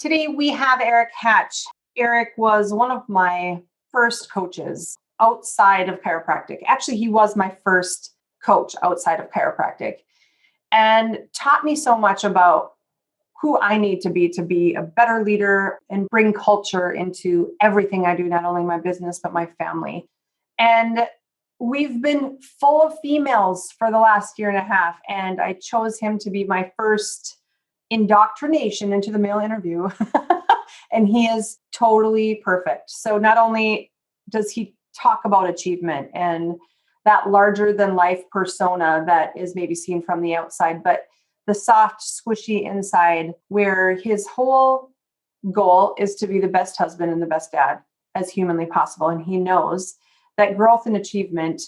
Today we have Erik Hatch. Erik was one of my first coaches outside of chiropractic. Actually, he was my first coach outside of chiropractic and taught me so much about who I need to be a better leader and bring culture into everything I do, not only my business, but my family. And we've been full of females for the last year and a half. And I chose him to be my first indoctrination into the male interview. And he is totally perfect. So not only does he talk about achievement and that larger than life persona that is maybe seen from the outside, but the soft, squishy inside, where his whole goal is to be the best husband and the best dad as humanly possible. And he knows that growth and achievement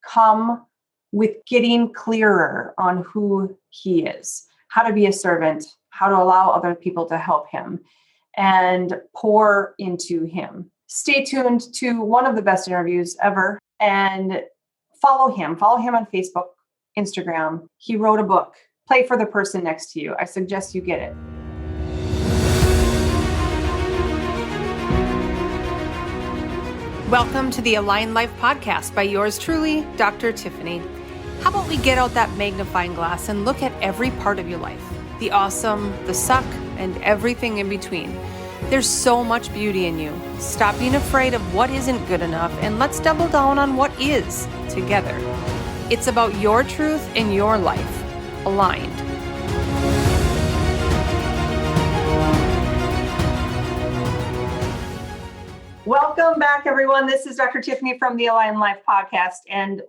come with getting clearer on who he is, how to be a servant, how to allow other people to help him and pour into him. Stay tuned to one of the best interviews ever and follow him. Follow him on Facebook, Instagram. He wrote a book, Play for the Person Next to You. I suggest you get it. Welcome to the Align Life podcast by yours truly, Dr. Tiffany. How about we get out that magnifying glass and look at every part of your life? The awesome, the suck, and everything in between. There's so much beauty in you. Stop being afraid of what isn't good enough and let's double down on what is together. It's about your truth and your life, aligned. Welcome back, everyone. This is Dr. Tiffany from the Align Life podcast, and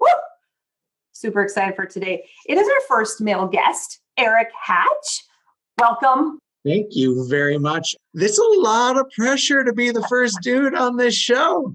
super excited for today. It is our first male guest, Erik Hatch. Welcome. Thank you very much. There's a lot of pressure to be the first dude on this show.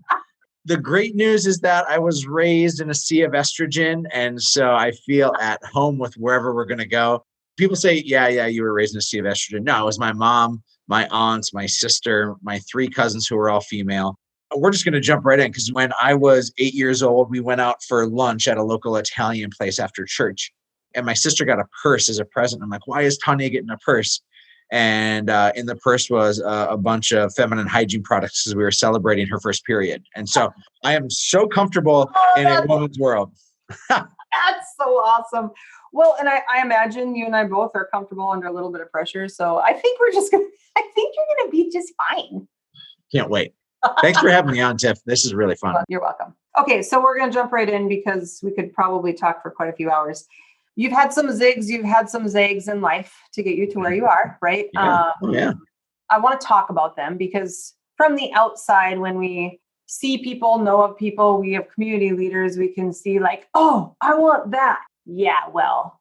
The great news is that I was raised in a sea of estrogen, and so I feel at home with wherever we're going to go. People say, yeah, you were raised in a sea of estrogen. No, it was my mom, my aunts, my sister, my three cousins who were all female. We're just going to jump right in because when I was 8 years old, we went out for lunch at a local Italian place after church. And my sister got a purse as a present. I'm like, why is Tanya getting a purse? And in the purse was a bunch of feminine hygiene products because we were celebrating her first period. And so I am so comfortable in a woman's world. That's so awesome. Well, and I imagine you and I both are comfortable under a little bit of pressure. So I think you're going to be just fine. Can't wait. Thanks for having me on, Tiff. This is really fun. You're welcome. Okay, so we're going to jump right in because we could probably talk for quite a few hours. You've had some zigs, you've had some zags in life to get you to where you are, right? Yeah. I want to talk about them because from the outside, when we see people, know of people, we have community leaders, we can see like, oh, I want that. Yeah, well,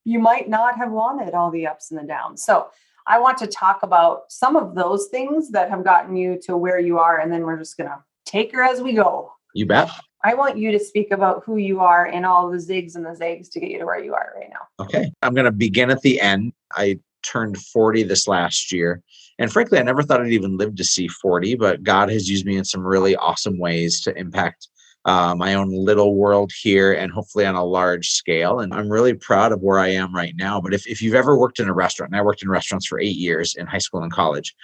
you might not have wanted all the ups and the downs. So I want to talk about some of those things that have gotten you to where you are, and then we're just going to take her as we go. You bet. I want you to speak about who you are and all the zigs and the zags to get you to where you are right now. Okay. I'm going to begin at the end. I turned 40 this last year. And frankly, I never thought I'd even live to see 40, but God has used me in some really awesome ways to impact my own little world here and hopefully on a large scale. And I'm really proud of where I am right now. But if you've ever worked in a restaurant, and I worked in restaurants for 8 years in high school and college,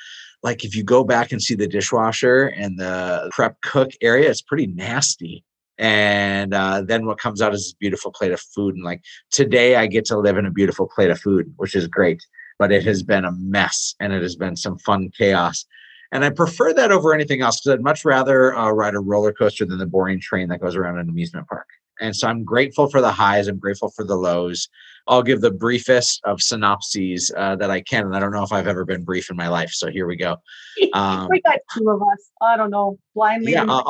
like if you go back and see the dishwasher and the prep cook area, it's pretty nasty. And then what comes out is this beautiful plate of food. And like today I get to live in a beautiful plate of food, which is great, but it has been a mess and it has been some fun chaos. And I prefer that over anything else because I'd much rather ride a roller coaster than the boring train that goes around an amusement park. And so I'm grateful for the highs. I'm grateful for the lows. I'll give the briefest of synopses that I can. And I don't know if I've ever been brief in my life. So here we go. We got two of us. I don't know. Blindly. Yeah,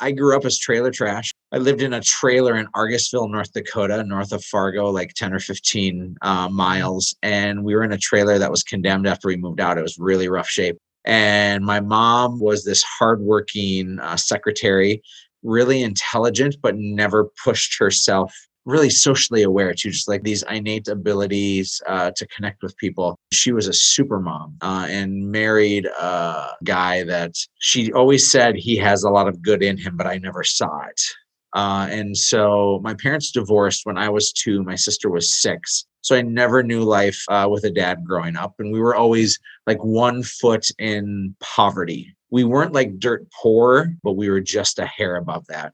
I grew up as trailer trash. I lived in a trailer in Argusville, North Dakota, north of Fargo, like 10 or 15 miles. And we were in a trailer that was condemned after we moved out. It was really rough shape. And my mom was this hardworking secretary, really intelligent, but never pushed herself, really socially aware. She just like these innate abilities to connect with people. She was a super mom and married a guy that she always said he has a lot of good in him, but I never saw it. And so my parents divorced when I was 2, my sister was 6. So I never knew life with a dad growing up. And we were always like 1 foot in poverty. We weren't like dirt poor, but we were just a hair above that.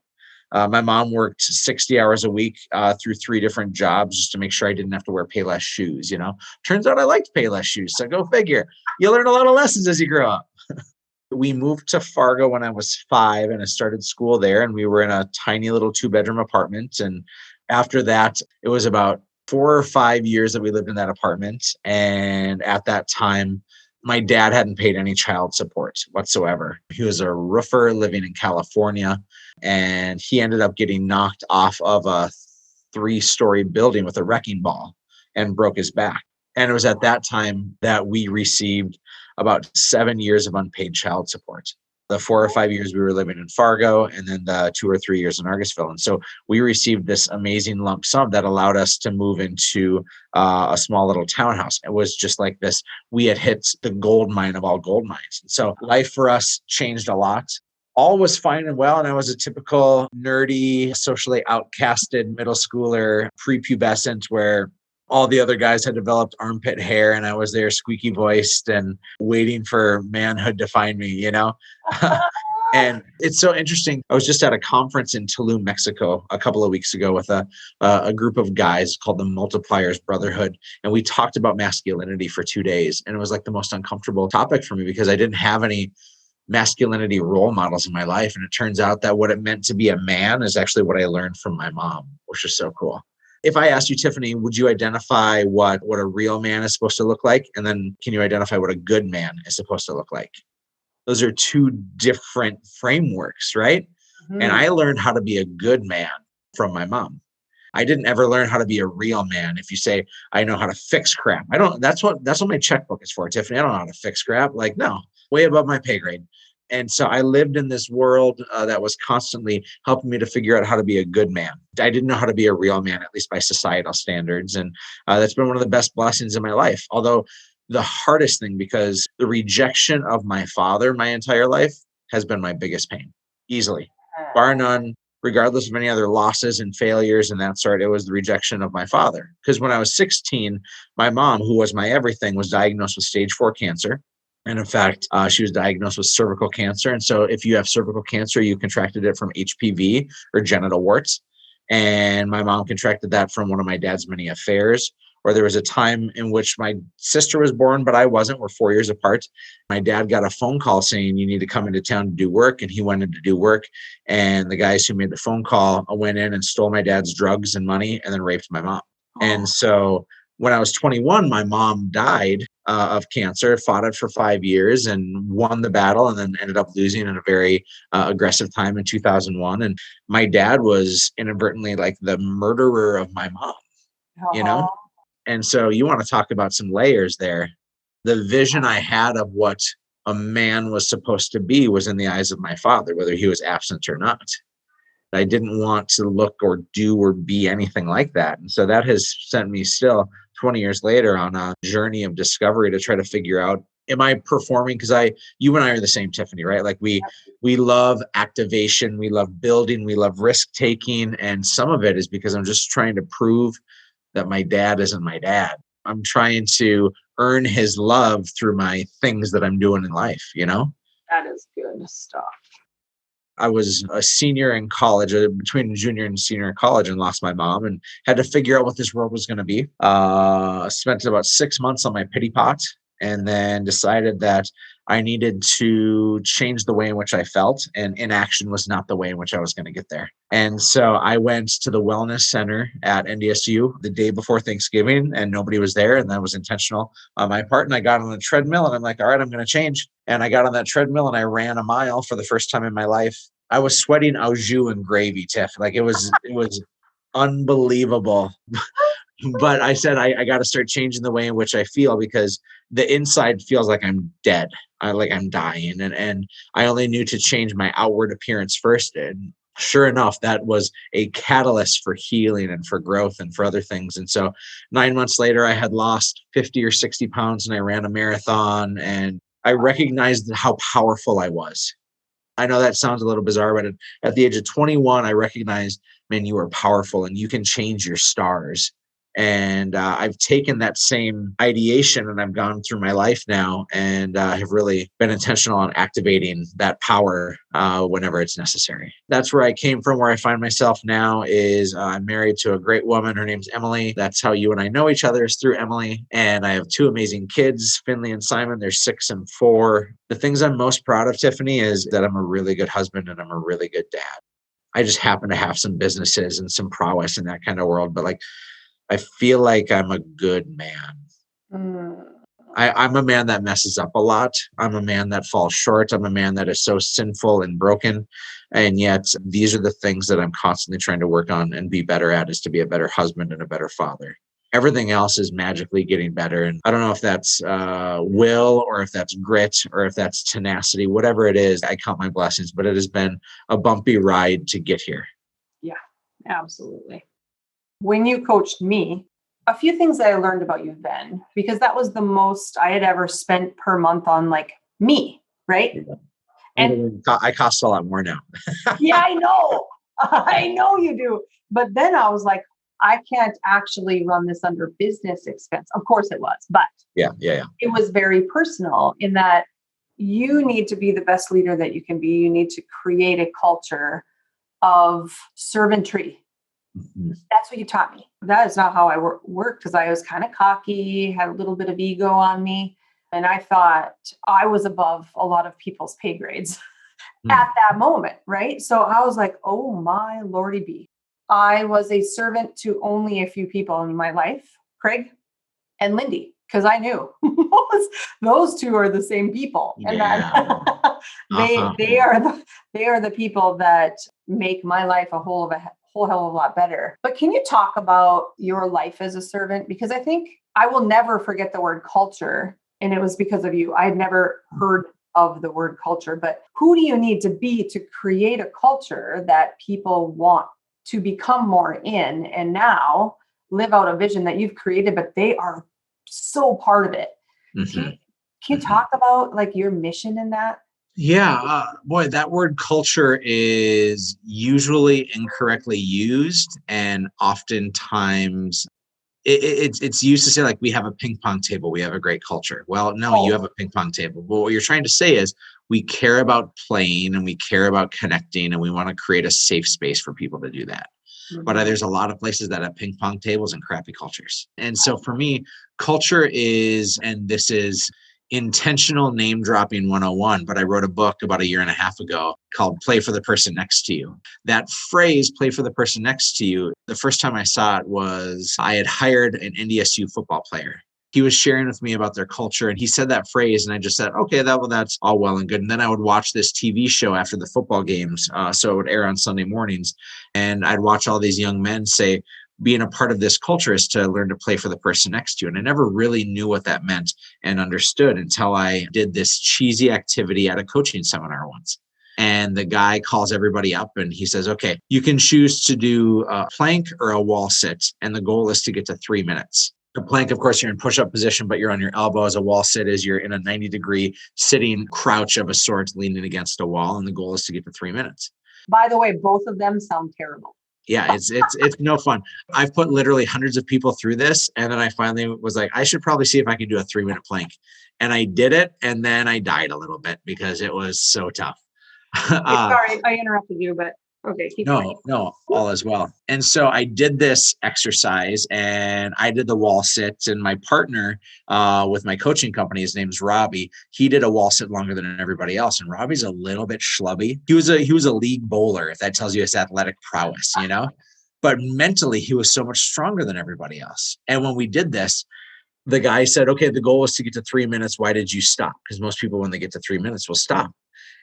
My mom worked 60 hours a week through 3 different jobs just to make sure I didn't have to wear Payless shoes. Turns out I liked Payless shoes. So go figure. You learn a lot of lessons as you grow up. We moved to Fargo when I was 5 and I started school there. And we were in a tiny little 2-bedroom apartment. And after that, it was about 4 or 5 years that we lived in that apartment. And at that time, my dad hadn't paid any child support whatsoever. He was a roofer living in California, and he ended up getting knocked off of a 3-story building with a wrecking ball and broke his back. And it was at that time that we received about 7 years of unpaid child support. The 4 or 5 years we were living in Fargo, and then the 2 or 3 years in Argusville. And so we received this amazing lump sum that allowed us to move into a small little townhouse. It was just like this. We had hit the gold mine of all gold mines. And so life for us changed a lot. All was fine and well. And I was a typical nerdy, socially outcasted middle schooler, prepubescent, where all the other guys had developed armpit hair and I was there squeaky voiced and waiting for manhood to find me, And it's so interesting. I was just at a conference in Tulum, Mexico a couple of weeks ago with a group of guys called the Multipliers Brotherhood. And we talked about masculinity for 2 days. And it was like the most uncomfortable topic for me because I didn't have any masculinity role models in my life. And it turns out that what it meant to be a man is actually what I learned from my mom, which is so cool. If I asked you, Tiffany, would you identify what a real man is supposed to look like? And then can you identify what a good man is supposed to look like? Those are 2 different frameworks, right? Mm-hmm. And I learned how to be a good man from my mom. I didn't ever learn how to be a real man. If you say, I know how to fix crap. That's what my checkbook is for, Tiffany. I don't know how to fix crap. Like, no, way above my pay grade. And so I lived in this world that was constantly helping me to figure out how to be a good man. I didn't know how to be a real man, at least by societal standards. And that's been one of the best blessings in my life. Although the hardest thing, because the rejection of my father my entire life has been my biggest pain, easily, bar none, regardless of any other losses and failures and that sort. It was the rejection of my father. Because when I was 16, my mom, who was my everything, was diagnosed with stage 4 cancer. And in fact, she was diagnosed with cervical cancer. And so if you have cervical cancer, you contracted it from HPV or genital warts. And my mom contracted that from one of my dad's many affairs. Or there was a time in which my sister was born, but I wasn't. We're 4 years apart. My dad got a phone call saying, you need to come into town to do work. And he went in to do work. And the guys who made the phone call went in and stole my dad's drugs and money and then raped my mom. Oh. And so when I was 21, my mom died of cancer, fought it for 5 years and won the battle, and then ended up losing in a very aggressive time in 2001. And my dad was inadvertently like the murderer of my mom, And so you want to talk about some layers there. The vision I had of what a man was supposed to be was in the eyes of my father, whether he was absent or not. I didn't want to look or do or be anything like that. And so that has sent me still 20 years later on a journey of discovery to try to figure out, am I performing? Because you and I are the same, Tiffany, right? Like we love activation, we love building, we love risk taking. And some of it is because I'm just trying to prove that my dad isn't my dad. I'm trying to earn his love through my things that I'm doing in life, That is good stuff. I was a senior in college, between junior and senior in college, and lost my mom and had to figure out what this world was going to be. Spent about 6 months on my pity pot and then decided that I needed to change the way in which I felt, and inaction was not the way in which I was going to get there. And so I went to the wellness center at NDSU the day before Thanksgiving, and nobody was there. And that was intentional on my part. And I got on the treadmill and I'm like, all right, I'm going to change. And I got on that treadmill and I ran a mile for the first time in my life. I was sweating au jus and gravy, Tiff. Like it was unbelievable. But I said, I got to start changing the way in which I feel, because the inside feels like I'm dead. Like I'm dying. And I only knew to change my outward appearance first. And sure enough, that was a catalyst for healing and for growth and for other things. And so 9 months later, I had lost 50 or 60 pounds and I ran a marathon, and I recognized how powerful I was. I know that sounds a little bizarre, but at the age of 21, I recognized, man, you are powerful and you can change your stars. And I've taken that same ideation and I've gone through my life now and have really been intentional on activating that power whenever it's necessary. That's where I came from. Where I find myself now is I'm married to a great woman. Her name's Emily. That's how you and I know each other, is through Emily. And I have two amazing kids, Finley and Simon. They're 6 and 4. The things I'm most proud of, Tiffany, is that I'm a really good husband and I'm a really good dad. I just happen to have some businesses and some prowess in that kind of world. But like, I feel like I'm a good man. I'm a man that messes up a lot. I'm a man that falls short. I'm a man that is so sinful and broken. And yet these are the things that I'm constantly trying to work on and be better at, is to be a better husband and a better father. Everything else is magically getting better. And I don't know if that's will, or if that's grit, or if that's tenacity, whatever it is, I count my blessings, but it has been a bumpy ride to get here. Yeah, absolutely. When you coached me, a few things that I learned about you then, because that was the most I had ever spent per month on like me, right? Yeah. And I cost a lot more now. yeah, I know. I know you do. But then I was like, I can't actually run this under business expense. Of course it was, but Yeah. it was very personal in that you need to be the best leader that you can be. You need to create a culture of servantry. Mm-hmm. That's what you taught me. That is not how I worked, because I was kind of cocky, had a little bit of ego on me. And I thought I was above a lot of people's pay grades at that moment, right? So I was like, oh my Lordy B. I was a servant to only a few people in my life, Craig and Lindy, because I knew those two are the same people. And that they are the people that make my life a whole hell of a lot better. But can you talk about your life as a servant? Because I think I will never forget the word culture. And it was because of you. I had never heard of the word culture, but who do you need to be to create a culture that people want to become more in, and now live out a vision that you've created, but they are so part of it. Mm-hmm. Can you talk about like your mission in that? Yeah, boy, that word culture is usually incorrectly used, and oftentimes it's used to say like, we have a ping pong table, we have a great culture. Well, no, you have a ping pong table. But what you're trying to say is we care about playing and we care about connecting, and we want to create a safe space for people to do that. Mm-hmm. But there's a lot of places that have ping pong tables and crappy cultures. And so for me, culture is, and this is intentional name dropping 101, but I wrote a book about 1.5 years ago called Play for the Person Next to You. That phrase, play for the person next to you, the first time I saw it was I had hired an NDSU football player. He was sharing with me about their culture, and he said that phrase, and I just said, okay, that's all well and good. And then I would watch this TV show after the football games. So it would air on Sunday mornings, and I'd watch all these young men say, being a part of this culture is to learn to play for the person next to you. And I never really knew what that meant and understood until I did this cheesy activity at a coaching seminar once. And the guy calls everybody up and he says, okay, you can choose to do a plank or a wall sit. And the goal is to get to 3 minutes. A plank, of course, you're in push-up position, but you're on your elbows. A wall sit is you're in a 90-degree sitting crouch of a sort, leaning against a wall. And the goal is to get to 3 minutes. By the way, both of them sound terrible. Yeah, it's no fun. I've put literally hundreds of people through this. And then I finally was like, I should probably see if I can do a 3-minute plank. And I did it. And then I died a little bit because it was so tough. Sorry, I interrupted you, but okay. Keep going. No, all is well. And so I did this exercise and I did the wall sit, and my partner with my coaching company, his name's Robbie. He did a wall sit longer than everybody else. And Robbie's a little bit schlubby. He was a league bowler, if that tells you his athletic prowess, you know, but mentally he was so much stronger than everybody else. And when we did this, the guy said, okay, the goal was to get to 3 minutes. Why did you stop? Because most people, when they get to 3 minutes, will stop.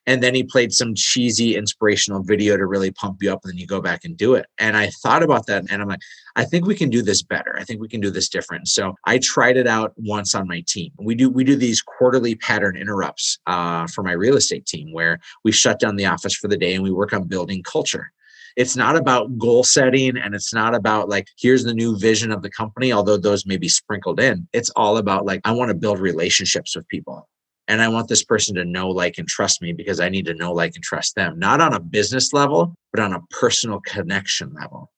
And then he played some cheesy inspirational video to really pump you up, and then you go back and do it. And I thought about that and I'm like, I think we can do this better. I think we can do this different. So I tried it out once on my team. We do these quarterly pattern interrupts for my real estate team, where we shut down the office for the day and we work on building culture. It's not about goal setting, and it's not about like, here's the new vision of the company, although those may be sprinkled in. It's all about like, I want to build relationships with people. And I want this person to know, like, and trust me, because I need to know, like, and trust them, not on a business level, but on a personal connection level.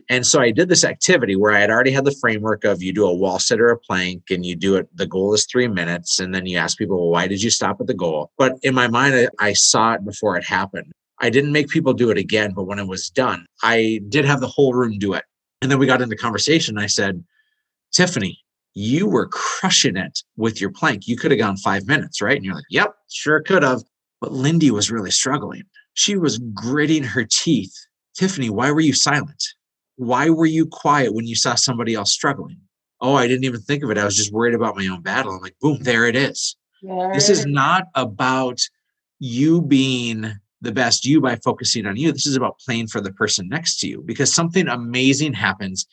And so I did this activity where I had already had the framework of you do a wall sit or a plank and you do it. The goal is 3 minutes. And then you ask people, well, why did you stop at the goal? But in my mind, I saw it before it happened. I didn't make people do it again, but when it was done, I did have the whole room do it. And then we got into conversation. I said, Tiffany, you were crushing it with your plank. You could have gone 5 minutes, right? And you're like, yep, sure could have. But Lindy was really struggling. She was gritting her teeth. Tiffany, why were you silent? Why were you quiet when you saw somebody else struggling? Oh, I didn't even think of it. I was just worried about my own battle. I'm like, boom, there it is. This is not about you being the best you by focusing on you. This is about playing for the person next to you, because something amazing happens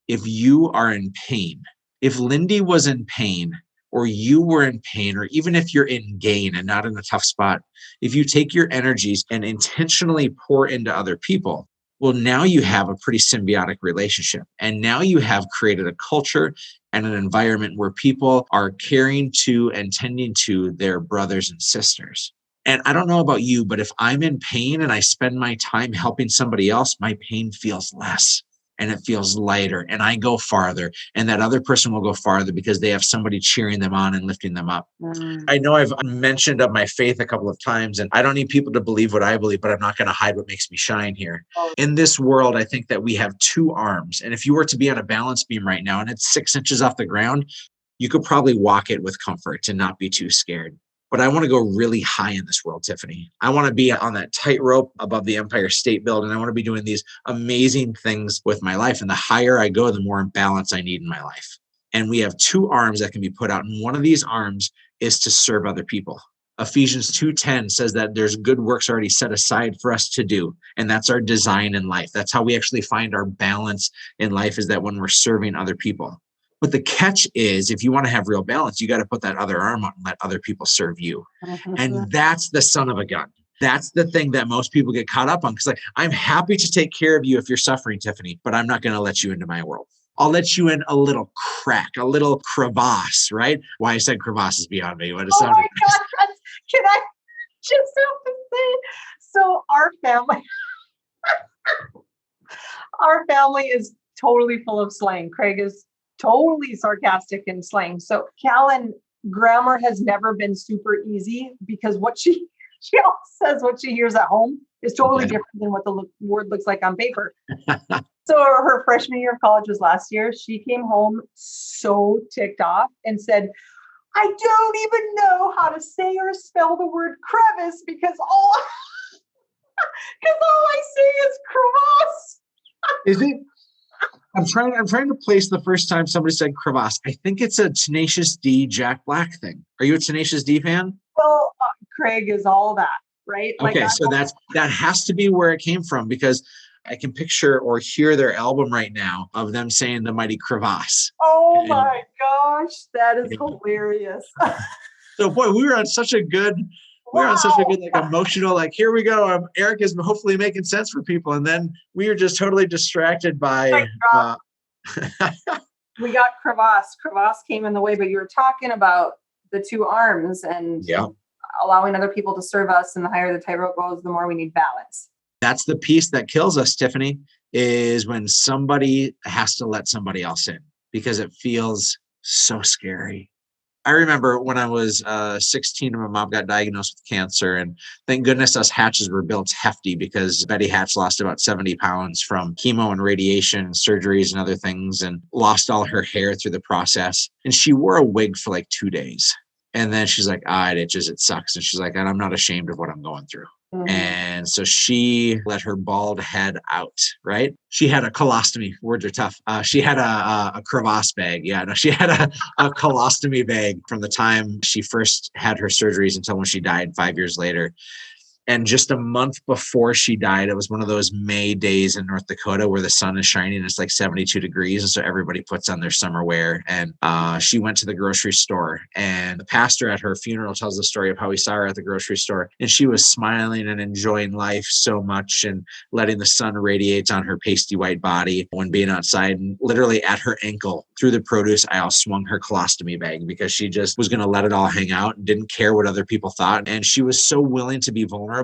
if you are in pain. If Lindy was in pain, or you were in pain, or even if you're in gain and not in a tough spot, if you take your energies and intentionally pour into other people, well, now you have a pretty symbiotic relationship. And now you have created a culture and an environment where people are caring to and tending to their brothers and sisters. And I don't know about you, but if I'm in pain and I spend my time helping somebody else, my pain feels less and it feels lighter and I go farther, and that other person will go farther because they have somebody cheering them on and lifting them up. I know I've mentioned of my faith a couple of times, and I don't need people to believe what I believe, but I'm not going to hide what makes me shine here. In this world, I think that we have 2 arms. And if you were to be on a balance beam right now and it's 6 inches off the ground, you could probably walk it with comfort and not be too scared. But I want to go really high in this world, Tiffany. I want to be on that tightrope above the Empire State Building. I want to be doing these amazing things with my life. And the higher I go, the more balance I need in my life. And we have 2 arms that can be put out. And one of these arms is to serve other people. Ephesians 2:10 says that there's good works already set aside for us to do. And that's our design in life. That's how we actually find our balance in life, is that when we're serving other people. But the catch is, if you want to have real balance, you got to put that other arm out and let other people serve you. And that's the son of a gun. That's the thing that most people get caught up on. Because like, I'm happy to take care of you if you're suffering, Tiffany, but I'm not going to let you into my world. I'll let you in a little crack, a little crevasse, right? Why I said crevasse is beyond me. What it sounded my God. Can I just have to say, so our family is totally full of slang. Craig is totally sarcastic in slang. So Callan, grammar has never been super easy, because what she always says, what she hears at home is totally different than what the word looks like on paper. So her freshman year of college was last year. She came home so ticked off and said, I don't even know how to say or spell the word crevice because all I say is crevasse. Is it? I'm trying to place the first time somebody said crevasse. I think it's a Tenacious D Jack Black thing. Are you a Tenacious D fan? Well, Craig is all that, right? Okay, like so that has to be where it came from, because I can picture or hear their album right now of them saying the mighty crevasse. Oh my gosh, that is hilarious. So boy, we were on such a good like emotional, like, here we go. Erik is hopefully making sense for people. And then we were just totally distracted by we got crevasse. Crevasse came in the way, but you were talking about the 2 arms and allowing other people to serve us. And the higher the tightrope goes, the more we need balance. That's the piece that kills us, Tiffany, is when somebody has to let somebody else in, because it feels so scary. I remember when I was 16 and my mom got diagnosed with cancer, and thank goodness us Hatches were built hefty, because Betty Hatch lost about 70 pounds from chemo and radiation and surgeries and other things, and lost all her hair through the process. And she wore a wig for like 2 days. And then she's like, it itches, it sucks. And she's like, and I'm not ashamed of what I'm going through. And so she let her bald head out, right? She had a colostomy. Words are tough. She had a crevasse bag. Yeah, no, she had a colostomy bag from the time she first had her surgeries until when she died 5 years later. And just a month before she died, it was one of those May days in North Dakota where the sun is shining and it's like 72 degrees. And so everybody puts on their summer wear. And she went to the grocery store, and the pastor at her funeral tells the story of how he saw her at the grocery store. And she was smiling and enjoying life so much and letting the sun radiate on her pasty white body when being outside. And literally at her ankle through the produce aisle swung her colostomy bag, because she just was going to let it all hang out and didn't care what other people thought. And she was so willing to be vulnerable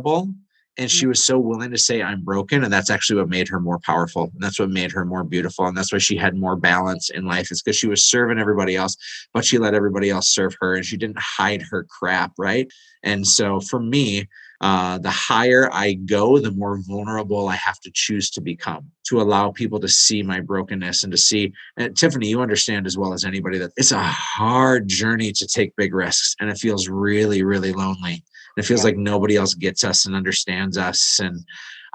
And she was so willing to say, I'm broken. And that's actually what made her more powerful. And that's what made her more beautiful. And that's why she had more balance in life. It's because she was serving everybody else, but she let everybody else serve her, and she didn't hide her crap. Right. And so for me, the higher I go, the more vulnerable I have to choose to become, to allow people to see my brokenness and to see, and Tiffany, you understand as well as anybody that it's a hard journey to take big risks. And it feels really, really lonely. It feels like nobody else gets us and understands us. And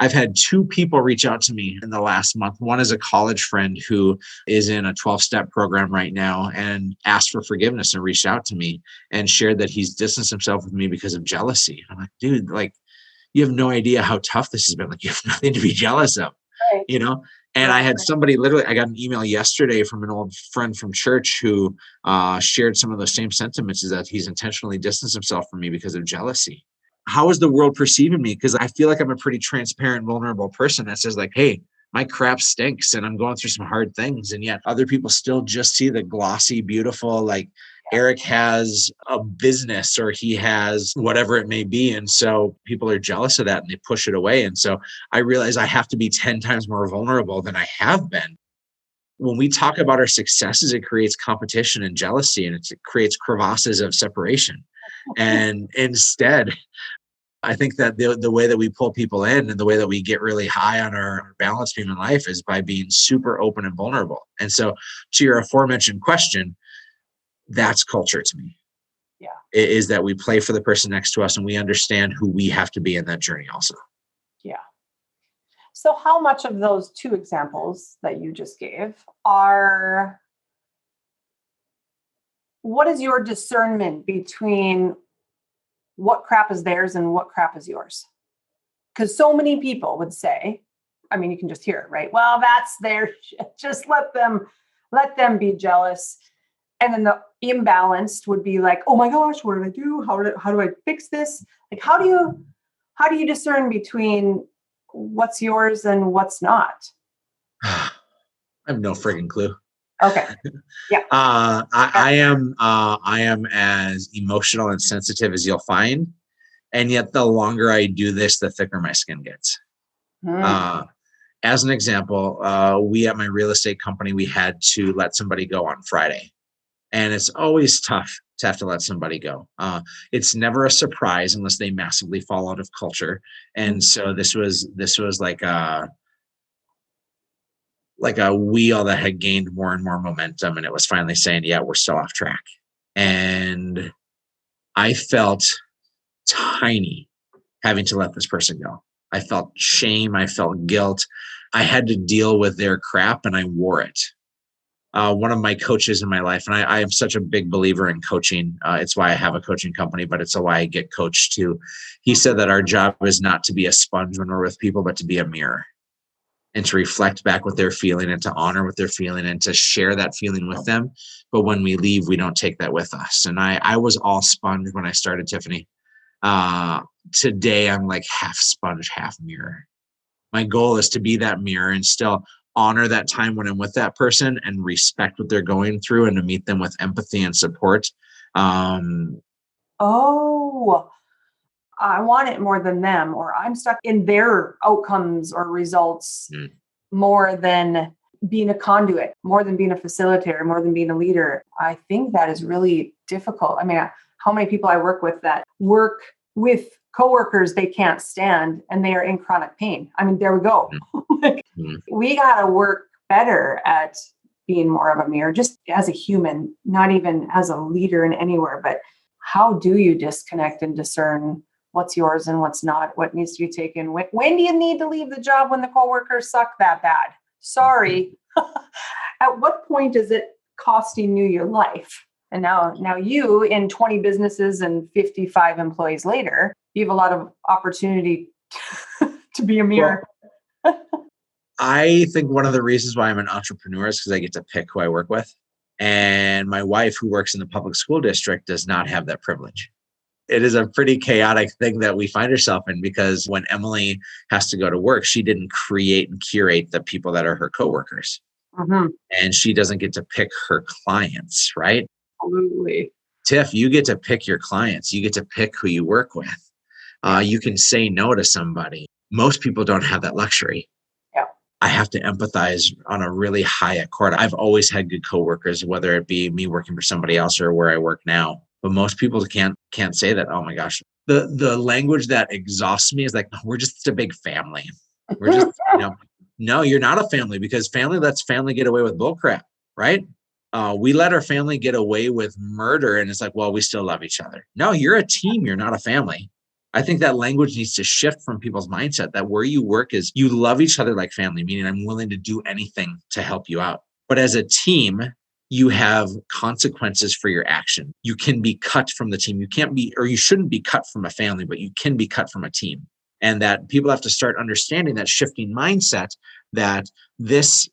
I've had 2 people reach out to me in the last month. One is a college friend who is in a 12-step program right now and asked for forgiveness and reached out to me and shared that he's distanced himself with me because of jealousy. I'm like, dude, like, you have no idea how tough this has been. Like, you have nothing to be jealous of, you know? And I had somebody I got an email yesterday from an old friend from church who shared some of those same sentiments, is that he's intentionally distanced himself from me because of jealousy. How is the world perceiving me? Because I feel like I'm a pretty transparent, vulnerable person that says like, hey, my crap stinks and I'm going through some hard things. And yet other people still just see the glossy, beautiful, like Erik has a business or he has whatever it may be. And so people are jealous of that and they push it away. And so I realize I have to be 10 times more vulnerable than I have been. When we talk about our successes, it creates competition and jealousy, and it creates crevasses of separation. And instead, I think that the way that we pull people in and the way that we get really high on our balance beam in life is by being super open and vulnerable. And so to your aforementioned question, that's culture to me. Yeah. It is that we play for the person next to us and we understand who we have to be in that journey also. Yeah. So how much of those 2 examples that you just gave what is your discernment between what crap is theirs and what crap is yours? Because so many people would say, I mean, you can just hear it, right? Well, that's their shit. Just let them be jealous. And then the imbalanced would be like, oh my gosh, what do I do? How do I fix this? Like, how do you discern between what's yours and what's not? I have no friggin' clue. Okay. Yeah. I am as emotional and sensitive as you'll find. And yet the longer I do this, the thicker my skin gets. As an example, we at my real estate company, we had to let somebody go on Friday. And it's always tough to have to let somebody go. It's never a surprise unless they massively fall out of culture. And so this was like a wheel that had gained more and more momentum. And it was finally saying, yeah, we're still off track. And I felt tiny having to let this person go. I felt shame. I felt guilt. I had to deal with their crap and I wore it. One of my coaches in my life, and I am such a big believer in coaching. It's why I have a coaching company, but it's why I get coached too. He said that our job is not to be a sponge when we're with people, but to be a mirror and to reflect back what they're feeling and to honor what they're feeling and to share that feeling with them. But when we leave, we don't take that with us. And I was all sponge when I started, Tiffany. Today, I'm like half sponge, half mirror. My goal is to be that mirror and still honor that time when I'm with that person and respect what they're going through and to meet them with empathy and support. I want it more than them, or I'm stuck in their outcomes or results more than being a conduit, more than being a facilitator, more than being a leader. I think that is really difficult. I mean, how many people I work with that work with coworkers they can't stand and they are in chronic pain. I mean, there we go. We got to work better at being more of a mirror, just as a human, not even as a leader in anywhere, but how do you disconnect and discern what's yours and what's not, what needs to be taken? When do you need to leave the job when the coworkers suck that bad? Sorry. At what point is it costing you your life? And now you, in 20 businesses and 55 employees later, you have a lot of opportunity to be a mirror. Well, I think one of the reasons why I'm an entrepreneur is because I get to pick who I work with. And my wife, who works in the public school district, does not have that privilege. It is a pretty chaotic thing that we find ourselves in, because when Emily has to go to work, she didn't create and curate the people that are her coworkers. And she doesn't get to pick her clients, right? Absolutely. Tiff, you get to pick your clients. You get to pick who you work with. You can say no to somebody. Most people don't have that luxury. Yeah. I have to empathize on a really high accord. I've always had good coworkers, whether it be me working for somebody else or where I work now. But most people can't say that. Oh my gosh. The language that exhausts me is like, we're just a big family. We're just, no, you're not a family, because family lets family get away with bullcrap, right? We let our family get away with murder, and it's like, well, we still love each other. No, you're a team. You're not a family. I think that language needs to shift from people's mindset that where you work is you love each other like family, meaning I'm willing to do anything to help you out. But as a team, you have consequences for your action. You can be cut from the team. You can't be, or you shouldn't be cut from a family, but you can be cut from a team. And that people have to start understanding that shifting mindset, that this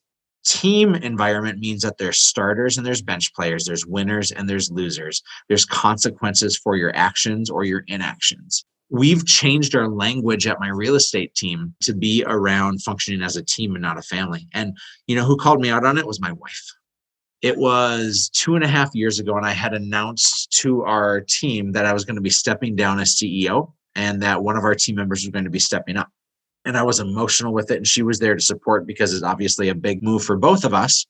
team environment means that there's starters and there's bench players, there's winners and there's losers. There's consequences for your actions or your inactions. We've changed our language at my real estate team to be around functioning as a team and not a family. And you know who called me out on it was my wife. It was 2.5 years ago, and I had announced to our team that I was going to be stepping down as CEO and that one of our team members was going to be stepping up. And I was emotional with it, and she was there to support because it's obviously a big move for both of us.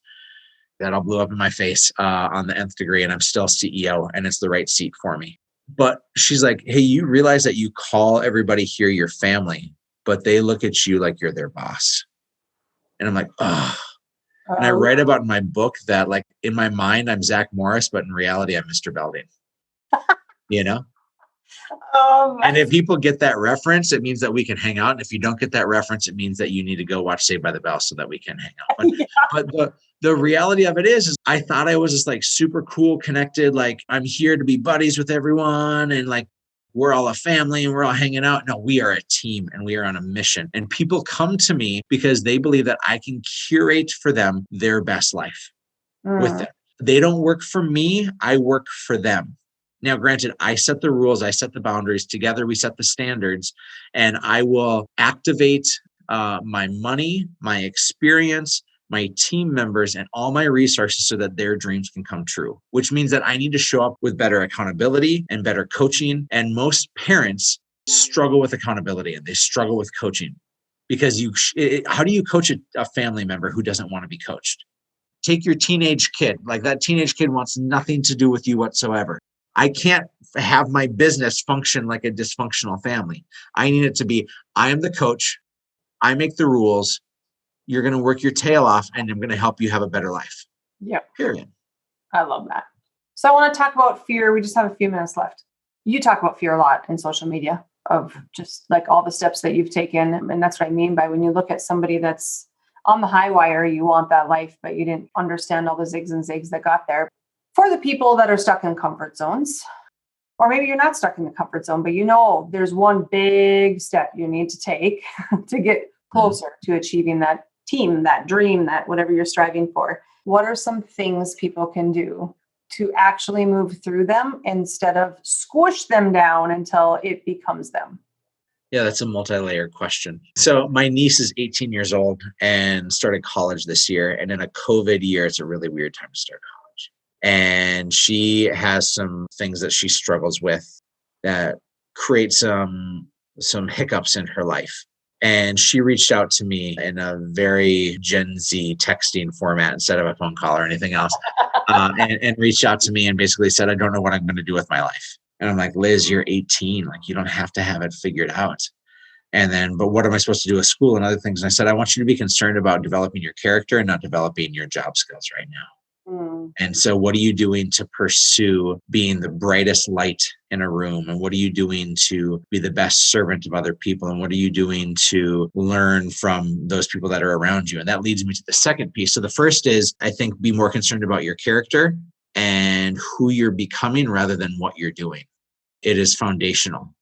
That all blew up in my face on the nth degree, and I'm still CEO, and it's the right seat for me. But she's like, hey, you realize that you call everybody here your family, but they look at you like you're their boss. And I'm like, oh. And I write about in my book that, like, in my mind, I'm Zach Morris, but in reality, I'm Mr. Belding. And if people get that reference, it means that we can hang out. And if you don't get that reference, it means that you need to go watch Saved by the Bell so that we can hang out. But the reality of it is I thought I was just like super cool, connected. Like, I'm here to be buddies with everyone. And like, we're all a family and we're all hanging out. No, we are a team and we are on a mission. And people come to me because they believe that I can curate for them their best life with them. They don't work for me. I work for them. Now, granted, I set the rules, I set the boundaries. Together, we set the standards, and I will activate my money, my experience, my team members, and all my resources so that their dreams can come true, which means that I need to show up with better accountability and better coaching. And most parents struggle with accountability and they struggle with coaching because how do you coach a family member who doesn't want to be coached? Take your teenage kid, like that teenage kid wants nothing to do with you whatsoever. I can't have my business function like a dysfunctional family. I need it to be, I am the coach. I make the rules. You're going to work your tail off and I'm going to help you have a better life. Yeah. Period. I love that. So I want to talk about fear. We just have a few minutes left. You talk about fear a lot in social media of just like all the steps that you've taken. And that's what I mean by when you look at somebody that's on the high wire, you want that life, but you didn't understand all the zigs and zags that got there. For the people that are stuck in comfort zones, or maybe you're not stuck in the comfort zone, but you know there's one big step you need to take to get closer to achieving that team, that dream, that whatever you're striving for. What are some things people can do to actually move through them instead of squish them down until it becomes them? Yeah, that's a multi-layered question. So my niece is 18 years old and started college this year. And in a COVID year, it's a really weird time to start college. And she has some things that she struggles with that create some hiccups in her life. And she reached out to me in a very Gen Z texting format instead of a phone call or anything else, and reached out to me and basically said, I don't know what I'm going to do with my life. And I'm like, Liz, you're 18. Like, you don't have to have it figured out. And then, but what am I supposed to do with school and other things? And I said, I want you to be concerned about developing your character and not developing your job skills right now. And so what are you doing to pursue being the brightest light in a room? And what are you doing to be the best servant of other people? And what are you doing to learn from those people that are around you? And that leads me to the second piece. So the first is, I think, be more concerned about your character and who you're becoming rather than what you're doing. It is foundational.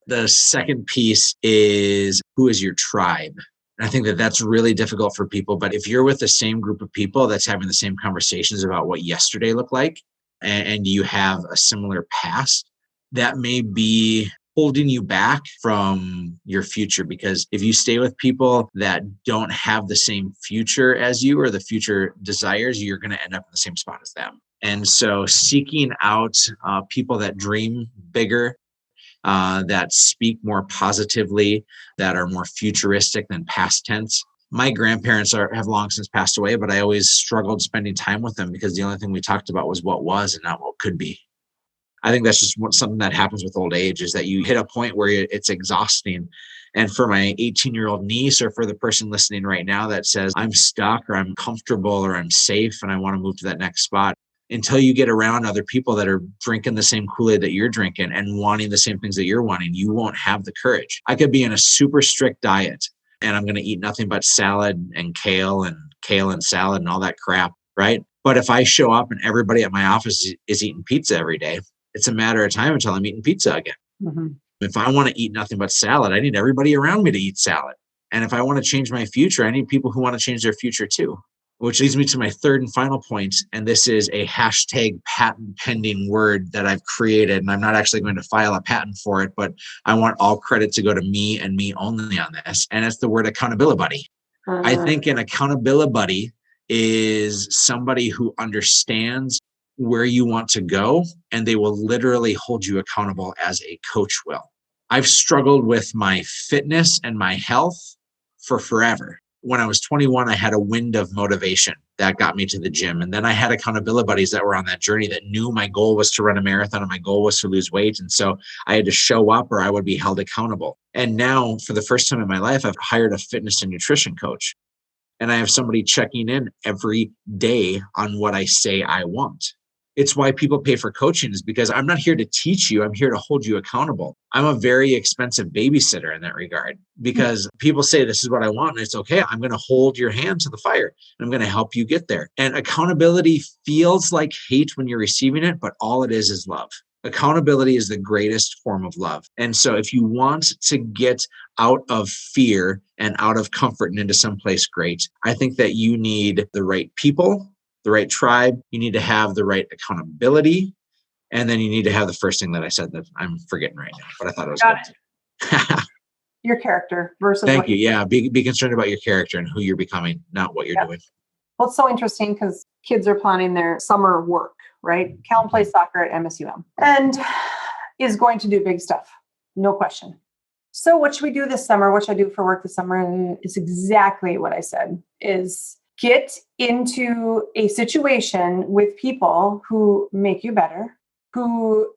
The second piece is, who is your tribe? I think that that's really difficult for people. But if you're with the same group of people that's having the same conversations about what yesterday looked like, and you have a similar past, that may be holding you back from your future. Because if you stay with people that don't have the same future as you or the future desires, you're going to end up in the same spot as them. And so seeking out people that dream bigger, that speak more positively, that are more futuristic than past tense. My grandparents have long since passed away, but I always struggled spending time with them because the only thing we talked about was what was and not what could be. I think that's just something that happens with old age, is that you hit a point where it's exhausting. And for my 18-year-old niece, or for the person listening right now that says, I'm stuck or I'm comfortable or I'm safe and I want to move to that next spot, until you get around other people that are drinking the same Kool-Aid that you're drinking and wanting the same things that you're wanting, you won't have the courage. I could be in a super strict diet and I'm going to eat nothing but salad and kale and salad and all that crap, right? But if I show up and everybody at my office is eating pizza every day, it's a matter of time until I'm eating pizza again. Mm-hmm. If I want to eat nothing but salad, I need everybody around me to eat salad. And if I want to change my future, I need people who want to change their future too. Which leads me to my third and final point. And this is a hashtag patent pending word that I've created. And I'm not actually going to file a patent for it, but I want all credit to go to me and me only on this. And it's the word accountability buddy. I think an accountability buddy is somebody who understands where you want to go, and they will literally hold you accountable as a coach will. I've struggled with my fitness and my health for forever. When I was 21, I had a wind of motivation that got me to the gym. And then I had accountability buddies that were on that journey that knew my goal was to run a marathon and my goal was to lose weight. And so I had to show up or I would be held accountable. And now, for the first time in my life, I've hired a fitness and nutrition coach. And I have somebody checking in every day on what I say I want. It's why people pay for coaching, is because I'm not here to teach you. I'm here to hold you accountable. I'm a very expensive babysitter in that regard, because people say, this is what I want. And it's okay. I'm going to hold your hand to the fire. And I'm going to help you get there. And accountability feels like hate when you're receiving it, but all it is love. Accountability is the greatest form of love. And so if you want to get out of fear and out of comfort and into someplace great, I think that you need the right people, the right tribe. You need to have the right accountability. And then you need to have the first thing that I said that I'm forgetting right now, but I thought it was good. Your character versus. Thank you. Yeah. Be concerned about your character and who you're becoming, not what you're doing. Well, it's so interesting because kids are planning their summer work, right? Callum plays soccer at MSUM and is going to do big stuff. No question. So what should we do this summer? What should I do for work this summer? It's exactly what I said, is get into a situation with people who make you better, who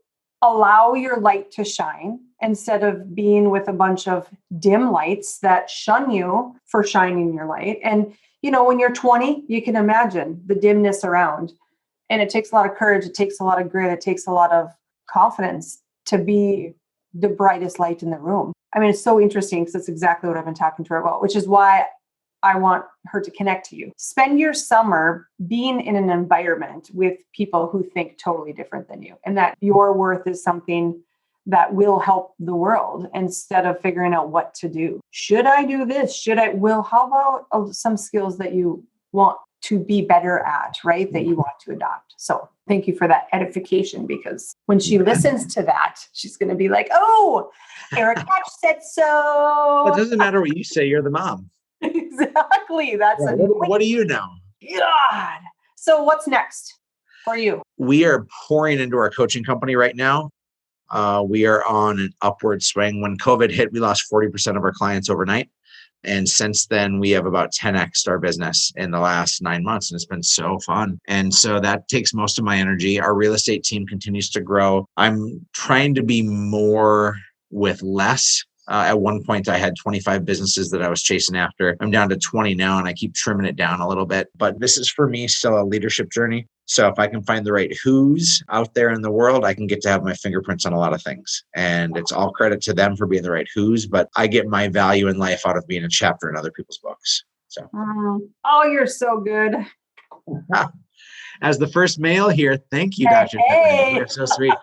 allow your light to shine instead of being with a bunch of dim lights that shun you for shining your light. And, you know, when you're 20, you can imagine the dimness around. And it takes a lot of courage. It takes a lot of grit. It takes a lot of confidence to be the brightest light in the room. I mean, it's so interesting because it's exactly what I've been talking to her about, which is why I want her to connect to you. Spend your summer being in an environment with people who think totally different than you, and that your worth is something that will help the world instead of figuring out what to do. Should I do this? How about some skills that you want to be better at, right? That you want to adopt. So thank you for that edification, because when she listens to that, she's going to be like, oh, Erik Hatch said so. It doesn't matter what you say. You're the mom. Exactly. That's what do you know? God. So what's next for you? We are pouring into our coaching company right now. We are on an upward swing. When COVID hit, we lost 40% of our clients overnight. And since then, we have about 10x'd our business in the last 9 months. And it's been so fun. And so that takes most of my energy. Our real estate team continues to grow. I'm trying to be more with less. At one point, I had 25 businesses that I was chasing after. I'm down to 20 now, and I keep trimming it down a little bit. But this is, for me, still a leadership journey. So if I can find the right who's out there in the world, I can get to have my fingerprints on a lot of things. And it's all credit to them for being the right who's, but I get my value in life out of being a chapter in other people's books. So, oh, you're so good. As the first male here, thank you, Dr. Hey. You're so sweet.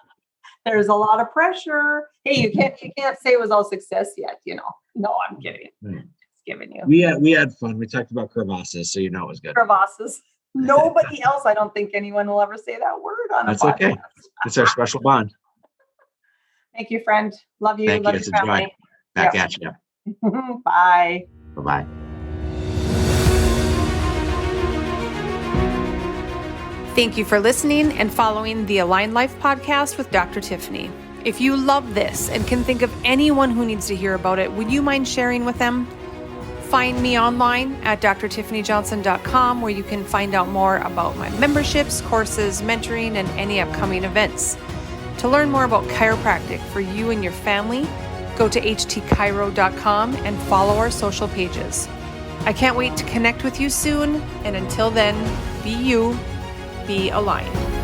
There's a lot of pressure. Hey, you can't say it was all success yet, you know. No, I'm kidding. Just giving you. We had fun. We talked about crevasses, so you know it was good. Crevasses. Nobody else. I don't think anyone will ever say that word on a podcast. That's okay. It's our special bond. Thank you, friend. Love you. Thank Love you. your It's a joy. Back at you. Bye. Bye-bye. Thank you for listening and following the Align Life podcast with Dr. Tiffany. If you love this and can think of anyone who needs to hear about it, would you mind sharing with them? Find me online at drtiffanyjohnson.com, where you can find out more about my memberships, courses, mentoring, and any upcoming events. To learn more about chiropractic for you and your family, go to htchiro.com and follow our social pages. I can't wait to connect with you soon, and until then, be you, be aligned.